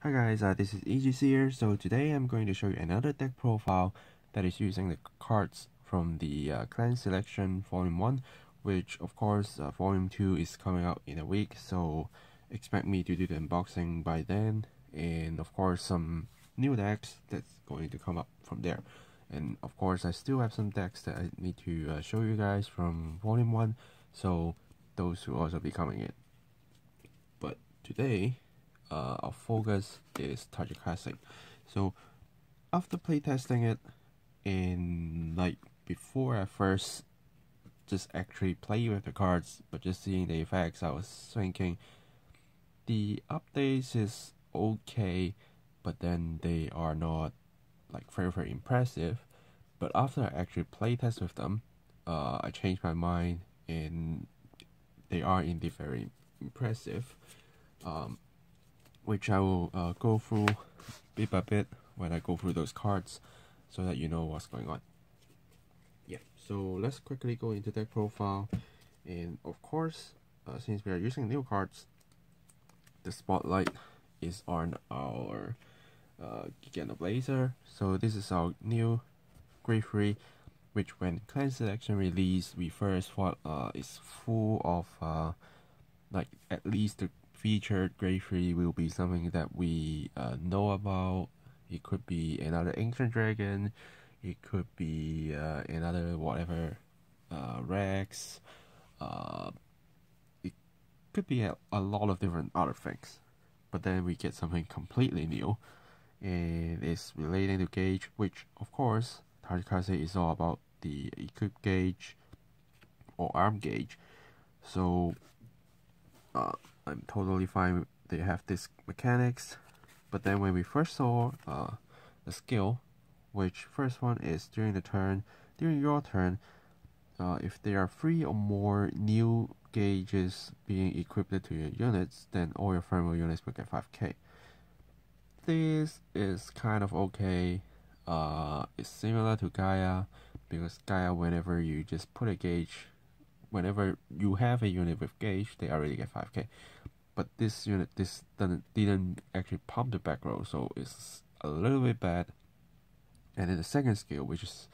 Hi guys, this is EGC here. So today I'm going to show you another deck profile that is using the cards from the Clan Selection Volume 1, which of course Volume 2 is coming out in a week, so expect me to do the unboxing by then, and of course some new decks that's going to come up from there. And of course I still have some decks that I need to show you guys from Volume 1, so those will also be coming in. But today our focus is Tachikaze. So after playtesting it, and like before I first just actually play with the cards, but just seeing the effects, I was thinking the updates is okay, but then they are not like very impressive. But after I actually playtest with them, I changed my mind, and they are indeed very impressive. Which I will go through bit by bit when I go through those cards, so that you know what's going on. Yeah, so let's quickly go into deck profile, and of course, since we are using new cards, the spotlight is on our Gigannoblazer. So this is our new grade 3, which when Clan Selection released, we first thought is full of like at least the featured grade 3 will be something that we know about. It could be another ancient dragon, it could be another whatever Rex, it could be a lot of different other things. But then we get something completely new, and it's relating to gauge, which of course Tachikaze is all about the equip gauge or arm gauge. So I'm totally fine. They have this mechanics, but then when we first saw the skill, which first one is during your turn, if there are 3 or more new gauges being equipped to your units, then all your thermal units will get 5k. This is kind of okay. It's similar to Gaia, because Gaia, whenever you just put a gauge, whenever you have a unit with gauge, they already get 5k. But this unit, didn't actually pump the back row, so it's a little bit bad. And then the second skill, which is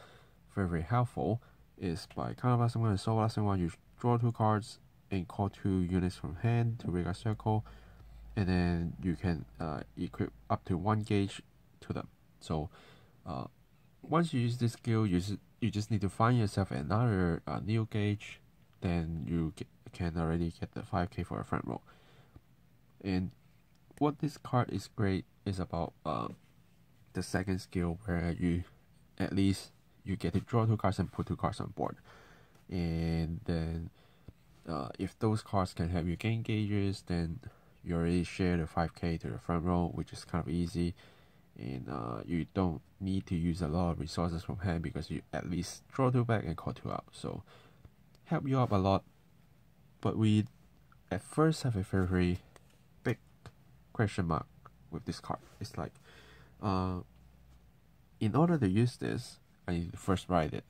very helpful, is by counterblasting 1 and soul blasting 1, you draw 2 cards and call 2 units from hand to rig a circle, and then you can equip up to 1 gauge to them. So once you use this skill, you just need to find yourself another new gauge, then you can already get the 5k for a front row. And what this card is great is about the second skill, where you at least you get to draw 2 cards and put 2 cards on board. And then if those cards can help you gain gauges, then you already share the 5k to the front row, which is kind of easy. And you don't need to use a lot of resources from hand, because you at least draw 2 back and call 2 out. So help you up a lot. But we at first have a very big question mark with this card. It's like in order to use this, I need to first write it.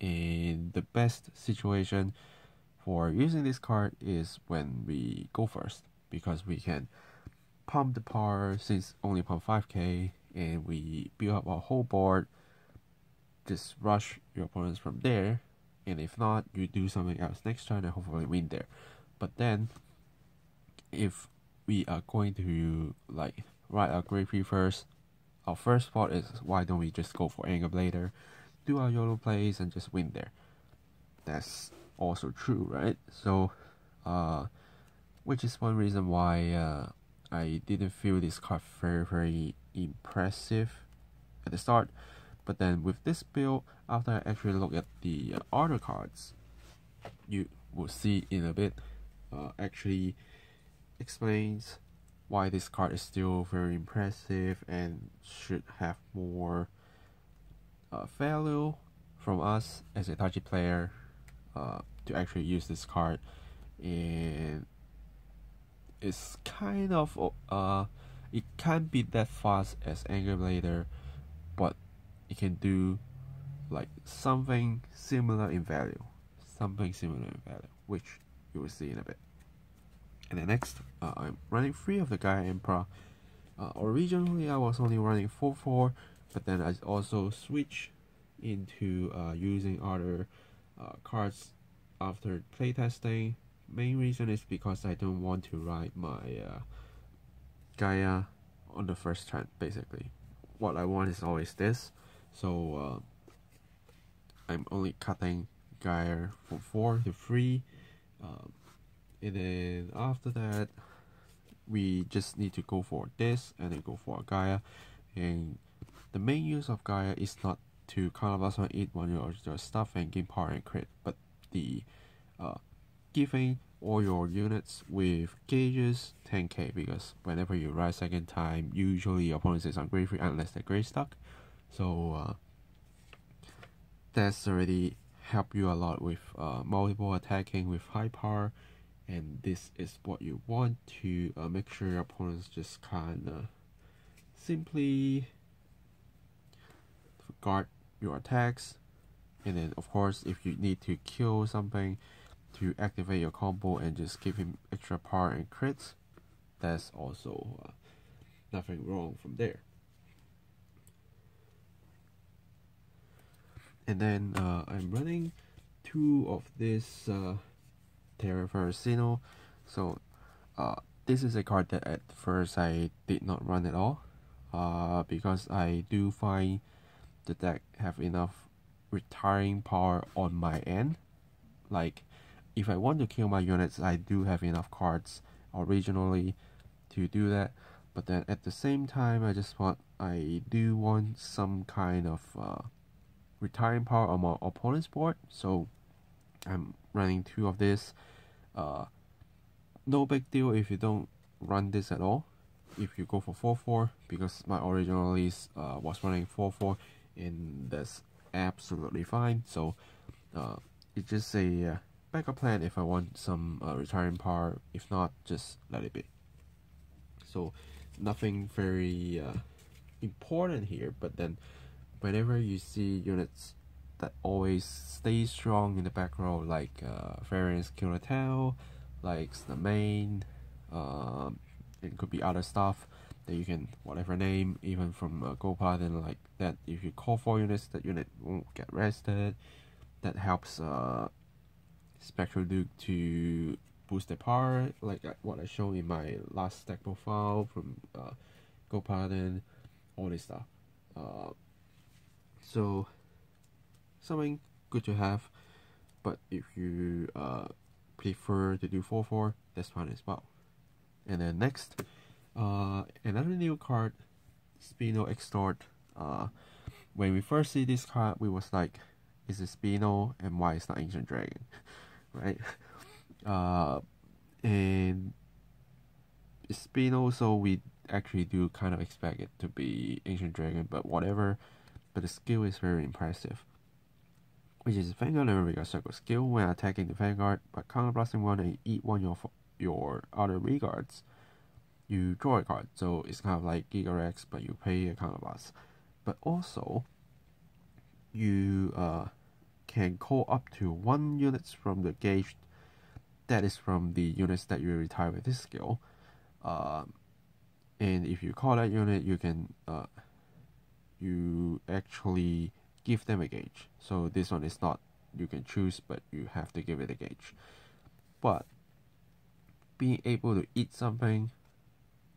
And the best situation for using this card is when we go first, because we can pump the power, since only pump 5k, and we build up our whole board, just rush your opponents from there, and if not, you do something else next turn and hopefully win there. But then if we are going to like write our grade 3 first, our first thought is, why don't we just go for Gigannoblazer, do our YOLO plays, and just win there? That's also true, right? So which is one reason why I didn't feel this card very impressive at the start. But then with this build, after I actually look at the other cards, you will see in a bit, actually explains why this card is still very impressive and should have more value from us as a Tachi player to actually use this card. And it's kind of it can't be that fast as Gigannoblazer, but it can do like something similar in value, which you will see in a bit. And then next, I'm running 3 of the Gaia Emperor, Originally I was only running 4-4, but then I also switched into using other cards after playtesting. Main reason is because I don't want to ride my Gaia on the first turn. Basically, what I want is always this, so I'm only cutting Gaia from 4 to 3, and then after that we just need to go for this and then go for Gaia. And the main use of Gaia is not to counterblast on eat one your stuff and gain power and crit, but the giving all your units with gauges 10k, because whenever you rise second time, usually your opponent is on grade 3 unless they're grade stuck. So that's already help you a lot with multiple attacking with high power, and this is what you want to make sure your opponents just kinda simply guard your attacks. And then of course, if you need to kill something to activate your combo and just give him extra power and crits, that's also nothing wrong from there. And then I'm running 2 of this Terra Ferricino. So this is a card that at first I did not run at all, because I do find the deck have enough retiring power on my end. Like, if I want to kill my units, I do have enough cards originally to do that. But then at the same time, I do want some kind of retiring power on my opponent's board. So I'm running 2 of this. No big deal if you don't run this at all. If you go for 4-4, because my original list was running 4-4, and that's absolutely fine. So it's just a backup plan if I want some retiring power. If not, just let it be. So nothing very important here, but then whenever you see units that always stay strong in the back row, like variants kill the tail, like the main, it could be other stuff that you can whatever name, even from Gopad, and like that, if you call 4 units, that unit won't get rested. That helps Spectral Duke to boost their power, like what I showed in my last deck profile from Gopad and all this stuff. So something good to have, but if you prefer to do 4-4, that's fine as well. And then next, another new card, Spino Extort. When we first see this card, we was like, is it Spino and why it's not Ancient Dragon, right? And Spino, so we actually do kind of expect it to be Ancient Dragon, but whatever. But the skill is very impressive, which is Vanguard Never Regard Circle skill. When attacking the Vanguard, by counterblasting one and eat one your other regards, you draw a card. So it's kind of like Gigarex, but you pay a counterblast. But also, you can call up to 1 units from the gauge that is from the units that you retire with this skill. And if you call that unit, you can you actually give them a gauge. So this one is not you can choose, but you have to give it a gauge. But being able to eat something,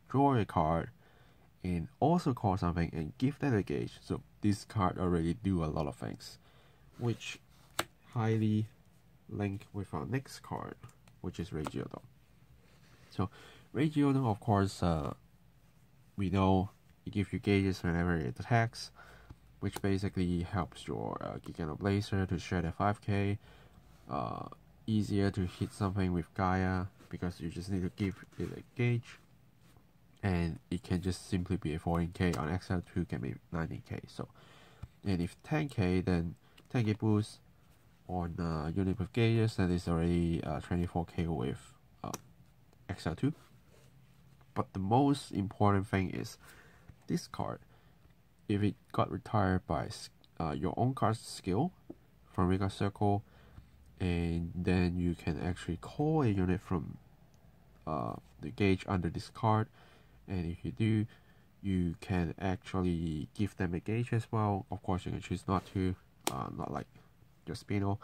draw a card, and also call something and give that a gauge, so this card already do a lot of things, which highly link with our next card, which is Regiodon. So Regiodon, of course, we know it gives you gauges whenever it attacks, which basically helps your Gigannoblazer to shred at 5k. Easier to hit something with Gaia because you just need to give it a gauge, and it can just simply be a 14k on XL2 can be 19k. So, and if 10k, then 10k boost on unit with gauges, that is already 24k with XL2. But the most important thing is this card. If it got retired by your own card's skill from Regard Circle, and then you can actually call a unit from the gauge under this card, and if you do, you can actually give them a gauge as well. Of course, you can choose not to, not like your Spino.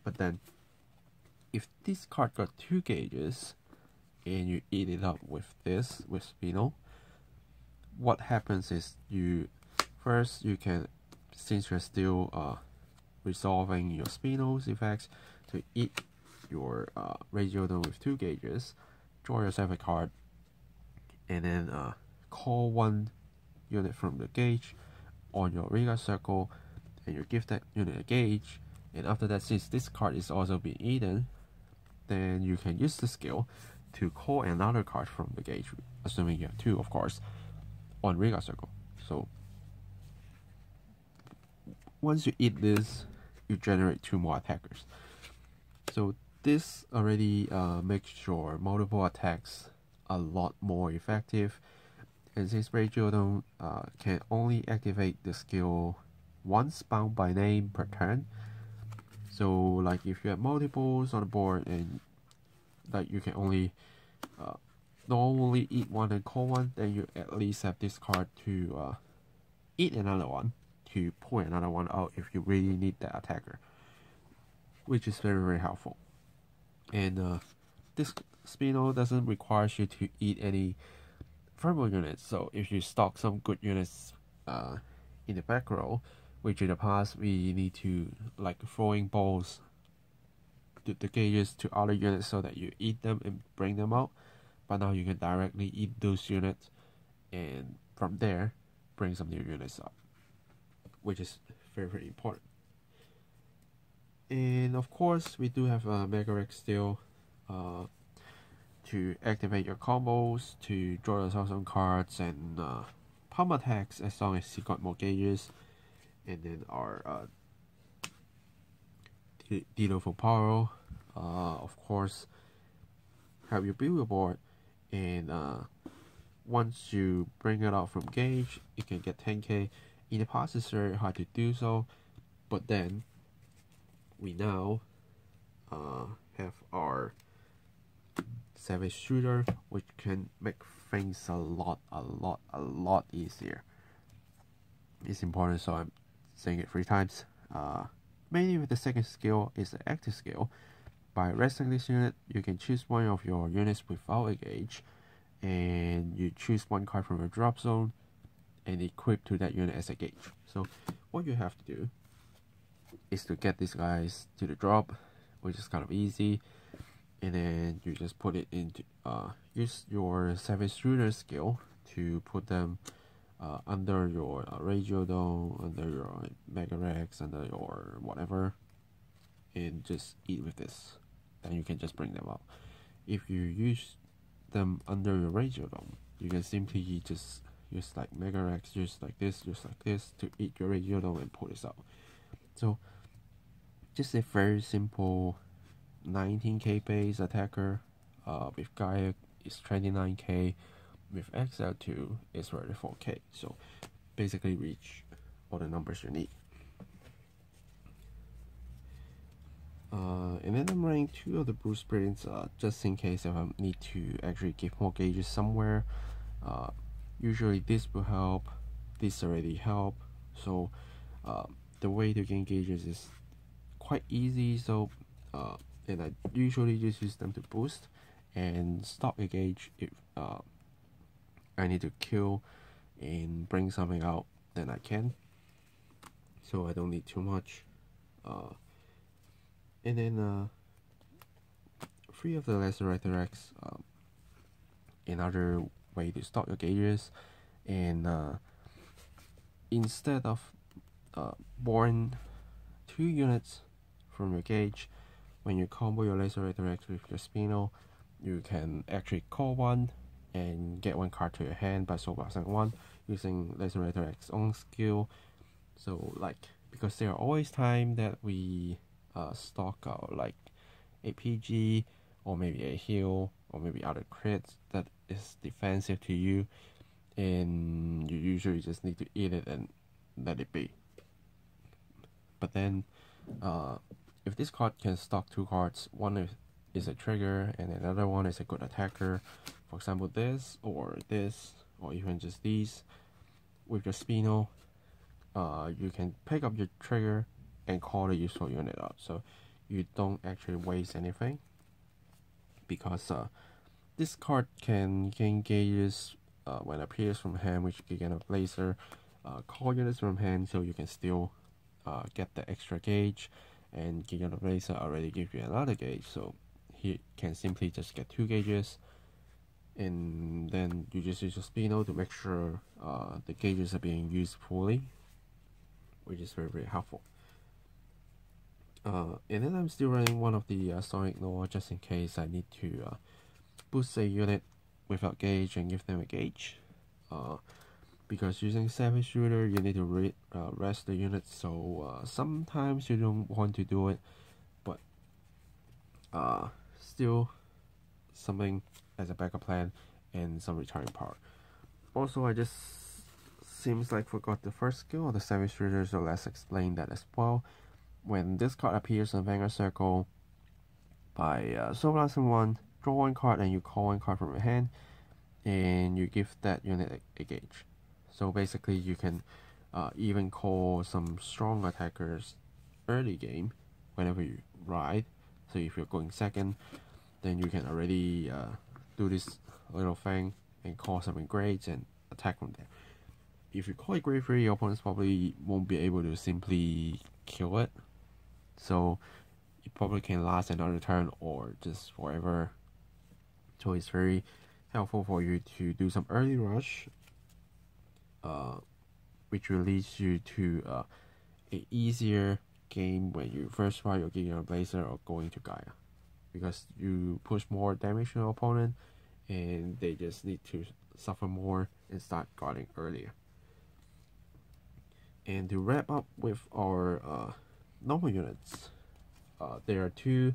But then, if this card got 2 gauges, and you eat it up with this, with Spino, what happens is you can, since you're still resolving your Spino's effects, to eat your Radiodon with 2 gauges, draw yourself a card, and then call 1 unit from the gauge on your Riga circle, and you give that unit a gauge. And after that, since this card is also being eaten, then you can use the skill to call another card from the gauge, assuming you have 2, of course, on Riga circle. So once you eat this, you generate 2 more attackers. So this already makes your multiple attacks a lot more effective. And since Radiodon can only activate the skill once bound by name per turn, so like if you have multiples on the board and like you can only normally eat 1 and call 1, then you at least have this card to eat another one, to pull another one out if you really need that attacker, which is very, very helpful. And this Spino doesn't require you to eat any thermal units, so if you stock some good units in the back row, which in the past we need to like throwing balls the gauges to other units so that you eat them and bring them out, but now you can directly eat those units and from there bring some new units up, which is very, very important. And of course we do have a Mega Rex still to activate your combos, to draw yourself some cards and pump attacks as long as you got more gauges. And then our Dino for Power, of course, have you build your board, and once you bring it out from gauge, you can get 10k. In the past, it's very hard to do so, but then we now have our Savage Shooter, which can make things a lot easier. It's important, so I'm saying it 3 times. Mainly with the second skill is the active skill. By resting this unit, you can choose one of your units without a gauge, and you choose 1 card from your drop zone and equip to that unit as a gauge. So what you have to do is to get these guys to the drop, which is kind of easy, and then you just put it into use your Savage Shooter skill to put them under your Radiodon, under your Mega Rex, under your whatever, and just eat with this. Then you can just bring them out. If you use them under your Radiodon, you can simply just use like Mega Rex, use like this to eat your Radiodon and pull this out. So just a very simple 19k base attacker. With Gaia is 29k. With XL2 it's 34k, so basically reach all the numbers you need. And then I'm running 2 of the Blue Sprints just in case if I need to actually give more gauges somewhere. Usually this will help, this already help, so the way to gain gauges is quite easy. So and I usually just use them to boost and stock a gauge if I need to kill and bring something out, then I can. So I don't need too much. And then 3 of the Lacerate X, another way to stock your gauges. And instead of born 2 units from your gauge, when you combo your Lacerate X with your Spino, you can actually call 1 and get 1 card to your hand by soul blasting 1 using Lacerate X's own skill. So like, because there are always times that we stock out like a PG or maybe a heal or maybe other crits that is defensive to you, and you usually just need to eat it and let it be. But then if this card can stock 2 cards, one is a trigger and another one is a good attacker, for example this or even just these, with your Spino, you can pick up your trigger and call the useful unit out, so you don't actually waste anything, because this card can gain gauges when it appears from hand, which Gigannoblazer call units from hand, so you can still get the extra gauge, and Gigannoblazer already gives you another gauge, so he can simply just get 2 gauges, and then you just use your Spino to make sure the gauges are being used fully, which is very, very helpful. And then I'm still running one of the Sonic Noah just in case I need to boost a unit without gauge and give them a gauge. Because using Savage Shooter, you need to rest the unit, so sometimes you don't want to do it, but still something as a backup plan and some returning power. Also, I just seems like forgot the first skill of the Savage Shooter, so let's explain that as well. When this card appears on Vanguard Circle, by Soul Blasting 1, draw 1 card and you call 1 card from your hand, and you give that unit a gauge. So basically you can even call some strong attackers early game whenever you ride. So if you're going second, then you can already do this little thing and call something great and attack from there. If you call it grade 3, your opponents probably won't be able to simply kill it, so it probably can last another turn or just forever. So it's very helpful for you to do some early rush, which will lead you to a easier game when you first ride your Gigannoblazer or going to Gaia, because you push more damage to your opponent and they just need to suffer more and start guarding earlier. And to wrap up with our normal units, there are 2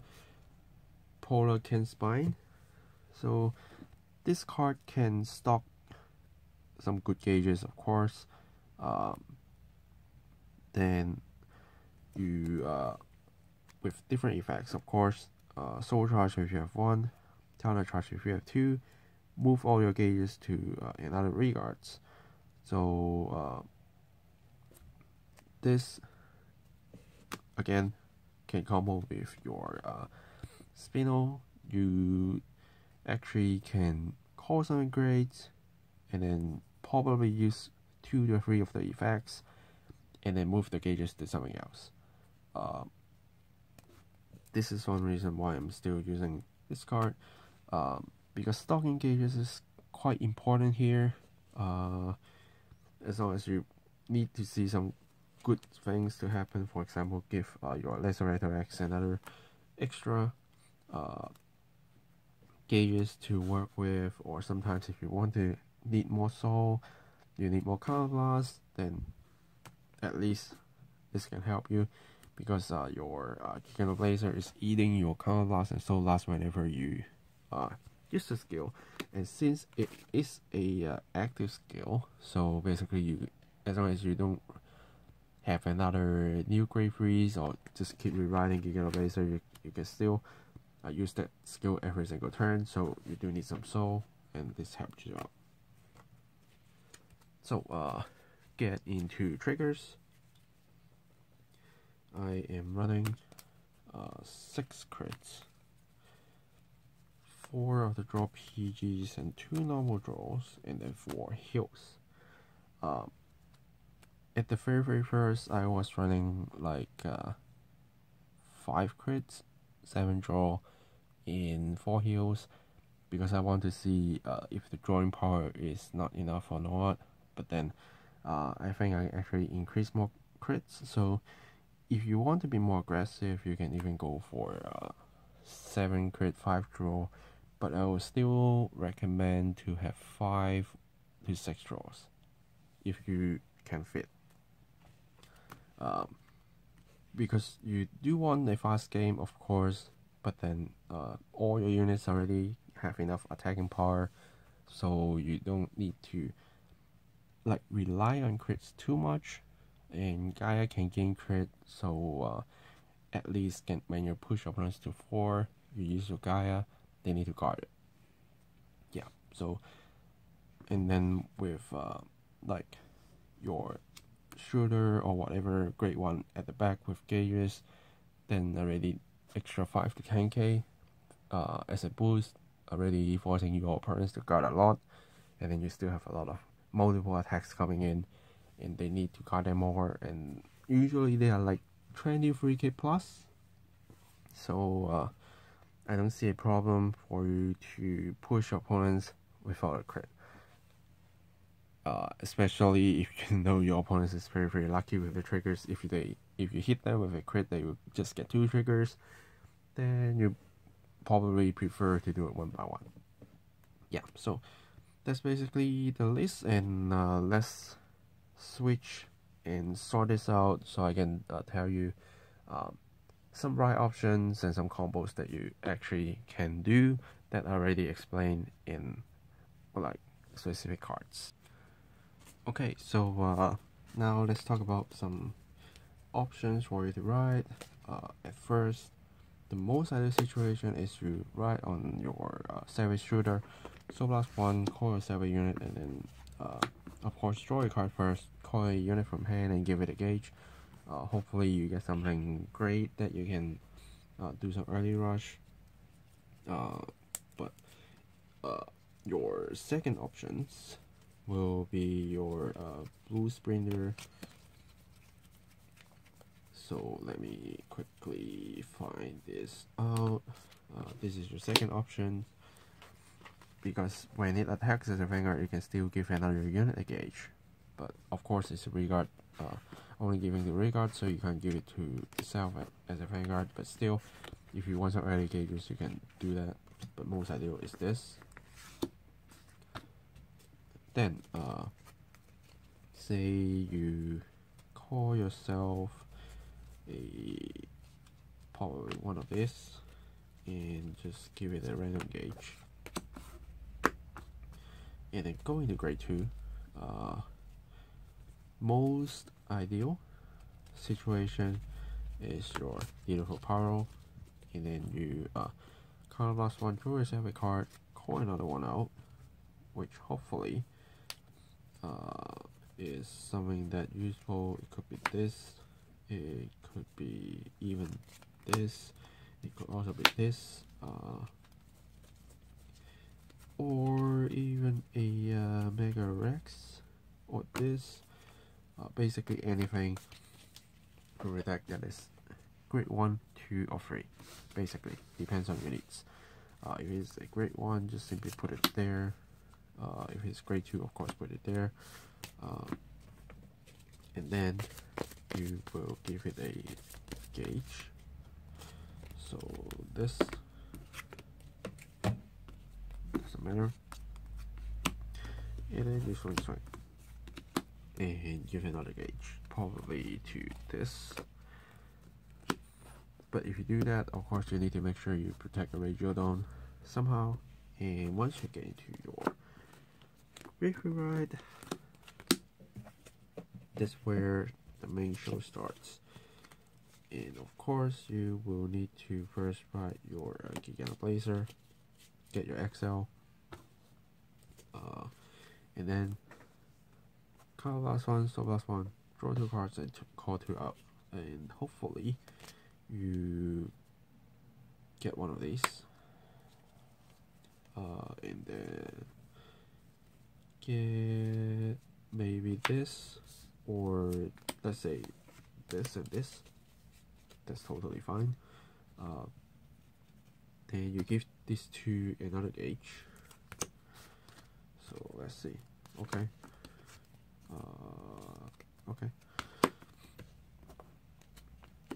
Polar Ken Spine. So this card can stock some good gauges, of course. Then you with different effects, of course. Soul Charge if you have 1, Counter Charge if you have 2, move all your gauges to another regards. So this again can combo with your Spino. You actually can call something great and then probably use 2 to 3 of the effects and then move the gauges to something else. This is one reason why I'm still using this card, because stocking gauges is quite important here. As long as you need to see some good things to happen, for example, give your Lacerator X another extra gauges to work with, or sometimes if you want to need more soul, you need more counter blast, then at least this can help you, because your Gigannoblazer is eating your counter blast and soul blast whenever you use the skill. And since it is a active skill, so basically you, as long as you don't have another new grade 3s or just keep rewriting Gigannoblazer, you can still use that skill every single turn, so you do need some soul, and this helps you out. So get into triggers. I am running 6 crits, 4 of the draw PGs and 2 normal draws, and then 4 heals. At the very first, I was running like 5 crits, 7 draw, and 4 heals, because I want to see if the drawing power is not enough or not. But then I think I actually increased more crits, so if you want to be more aggressive, you can even go for 7 crit, 5 draw, but I would still recommend to have 5 to 6 draws if you can fit. Because you do want a fast game, of course, but then all your units already have enough attacking power, so you don't need to like rely on crits too much. And Gaia can gain crit, so at least when you push opponents to 4, you use your Gaia, they need to guard it. Yeah, so, and then with like your shooter or whatever grade 1 at the back with gauges, then already extra 5 to 10k as a boost, already forcing your opponents to guard a lot, and then you still have a lot of multiple attacks coming in, and they need to guard them more, and usually they are like 23k plus. So I don't see a problem for you to push opponents without a crit. Especially if you know your opponent is very lucky with the triggers. If you hit them with a crit, they will just get 2 triggers. Then you probably prefer to do it 1 by 1. Yeah, so that's basically the list, and let's switch and sort this out so I can tell you some right options and some combos that you actually can do that are already explained in like specific cards. Okay, so now let's talk about some options for you to ride. At first, the most ideal situation is to ride on your Savage Shooter. So blast 1, call a Savage unit, and then of course draw a card first, call a unit from hand and give it a gauge. Hopefully you get something great that you can do some early rush. But your second options will be your blue sprinter. So let me quickly find this out. This is your second option, because when it attacks as a Vanguard, you can still give another unit a gauge. But of course it's a regard, only giving the regard, so you can't give it to itself as a Vanguard. But still, if you want some early gauges, you can do that. But most ideal is this. Then say you call yourself probably one of this, and just give it a random gauge, and then go into grade 2. Most ideal situation is your beautiful Paro, and then you card last 1, draw yourself a card, call another one out, which hopefully is something that useful. It could be this, it could be even this, it could also be this, or even a Mega Rex, or this. Basically anything for a deck that is grade 1, 2, or 3. Basically, depends on your needs. If it's a grade 1, just simply put it there. If it's grade 2, of course, put it there. And then you will give it a gauge. So this doesn't matter. And then this one's fine. And give another gauge, probably to this. But if you do that, of course you need to make sure you protect the Radiodon somehow. And once you get into your victory ride, that's where the main show starts. And of course you will need to first ride your Gigannoblazer, get your XL, and then call last 1, stop last 1, draw 2 cards and call 2 out, and hopefully you get one of these, and then get maybe this, or let's say this and this. That's totally fine. Then you give these 2 another gauge. So let's see. Okay. Okay.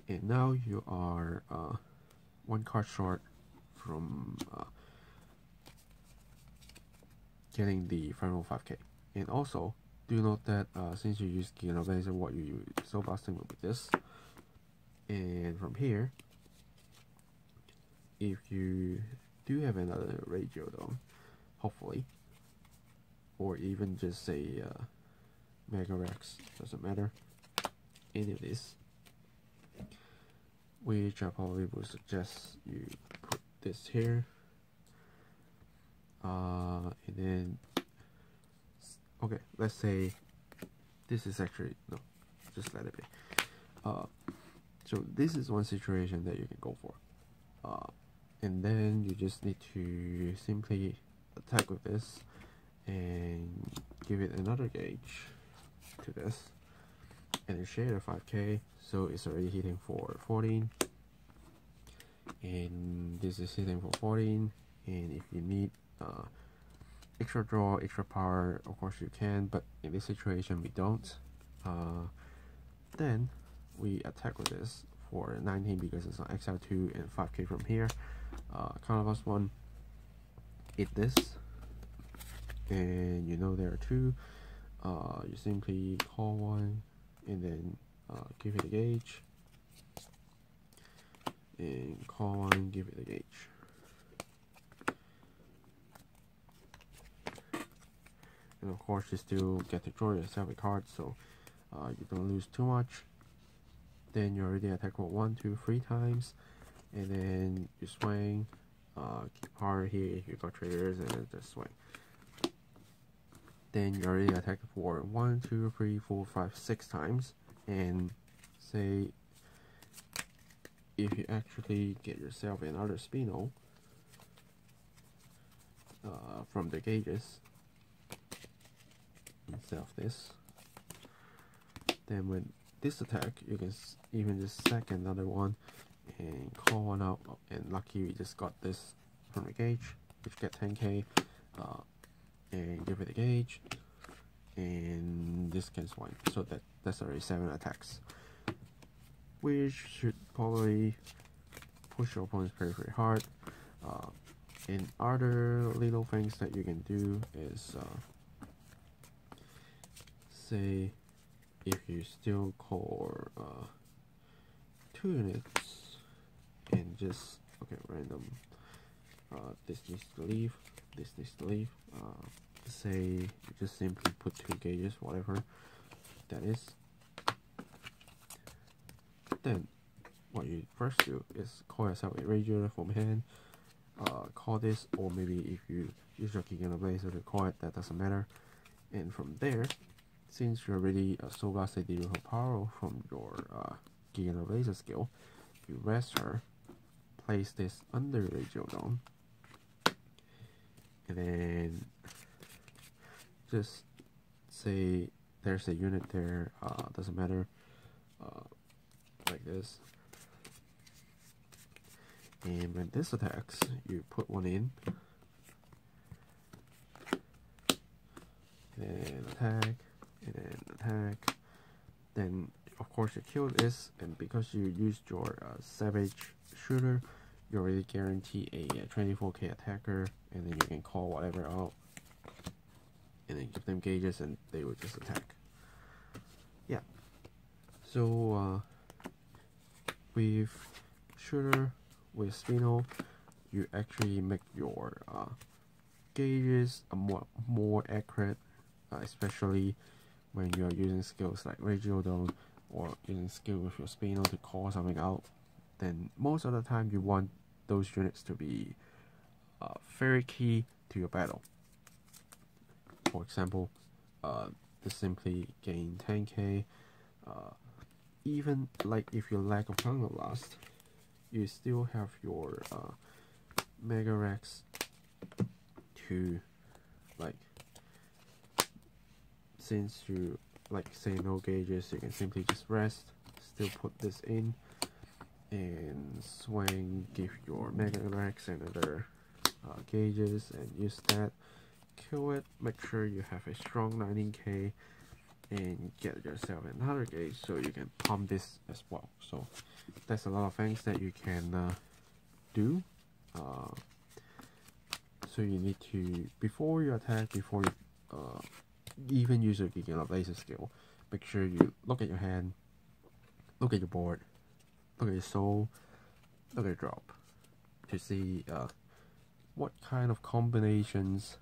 And now you are 1 card short from getting the final 5k. And also, do note that since you use Gigannoblazer, what you use so blasting will be this. And from here, if you do have another Radiodon, hopefully, or even just say Mega Rex, doesn't matter, any of this, which I probably would suggest you put this here, and then, okay, let's say this is actually, no, just let it be. So this is one situation that you can go for. And then you just need to simply attack with this and give it another gauge to this, and then share the 5k, so it's already hitting for 14, and this is hitting for 14. And if you need extra draw, extra power, of course you can, but in this situation we don't. Then we attack with this for 19 because it's on XL2 and 5k from here. Counterblast 1, hit this, and you know there are 2. You simply call 1 and then give it a gauge, and call 1, give it a gauge. And of course you still get to draw yourself a card, so you don't lose too much. Then you already attack for 1, 2, 3 times, and then you swing, keep power here if you got triggers, and then just swing. Then you already attack for 1, 2, 3, 4, 5, 6 times, and say if you actually get yourself another spinel from the gauges instead of this, then with this attack you can even just sack another one and call 1 out, and lucky we just got this from the gauge, which get 10k, and give it a gauge, and this can swing, so that's already 7 attacks, which should probably push your opponents very hard. And other little things that you can do is say if you still core 2 units and just random, this needs to leave, this needs to leave, say you just simply put 2 gauges, whatever that is. Then what you first do is call yourself a Radiator from hand, call this, or maybe if you use your Gigannoblazer to call it, that doesn't matter. And from there, since you're already Soul Blasted deal her power from your Gigannoblazer skill, you rest her, place this under Radial Dome, and then just say there's a unit there, doesn't matter, like this. And when this attacks, you put 1 in, and then attack, and then attack. Then of course you kill this, and because you used your Savage Shooter, you already guarantee a 24k attacker, and then you can call whatever out, and then give them gauges, and they will just attack. Yeah. So with Shooter, with Spinel, you actually make your gauges more accurate, especially when you are using skills like Radial Dome, or using skill with your Spinel to call something out. Then most of the time you want those units to be very key to your battle. For example, just simply gain 10k. Even like if you lack a Counterblast, you still have your Mega Rex to, like, since you like say no gauges, you can simply just rest, still put this in, and swing, give your Mega Rex another gauges, and use that, kill it, make sure you have a strong 19k, and get yourself another gauge so you can pump this as well. So that's a lot of things that you can do. So you need to, before you attack, before you even use your Gigannoblazer skill, make sure you look at your hand, look at your board, look at your soul, look at your drop, to see what kind of combinations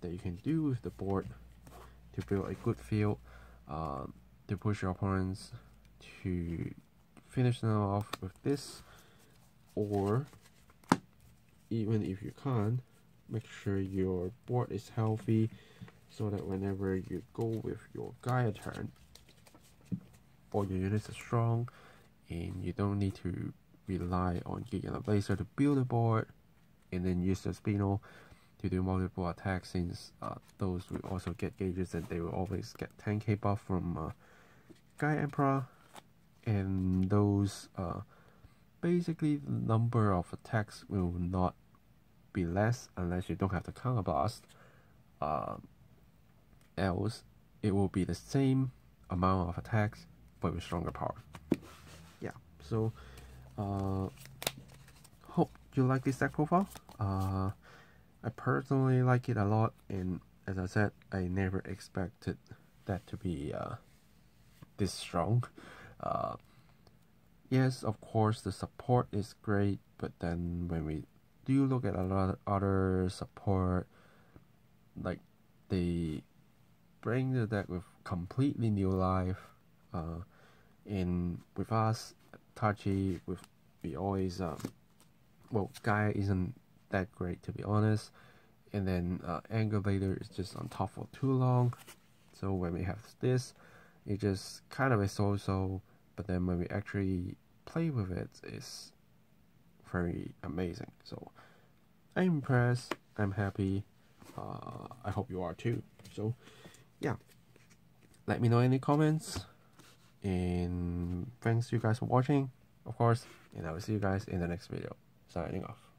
that you can do with the board to build a good field, to push your opponents, to finish them off with this, or even if you can't, make sure your board is healthy so that whenever you go with your Gaia turn, all your units are strong, and you don't need to rely on Gigannoblazer to build a board, and then use the Spino to do multiple attacks, since those will also get gauges and they will always get 10k buff from Gaia Emperor, and those basically the number of attacks will not be less unless you don't have the counterblast. Else it will be the same amount of attacks but with stronger power. Yeah, so hope you like this deck profile. I personally like it a lot, and as I said, I never expected that to be this strong. Yes, of course the support is great, but then when we do look at a lot of other support, like they bring the deck with completely new life. And with us, Tachi, we always well, Gaia isn't that great, to be honest, and then Angulator is just on top for too long. So when we have this, it just kind of a so-so, but then when we actually play with it, it's very amazing. So I'm impressed, I'm happy, I hope you are too. So yeah, let me know any comments, and thanks you guys for watching, of course, and I will see you guys in the next video. Signing off.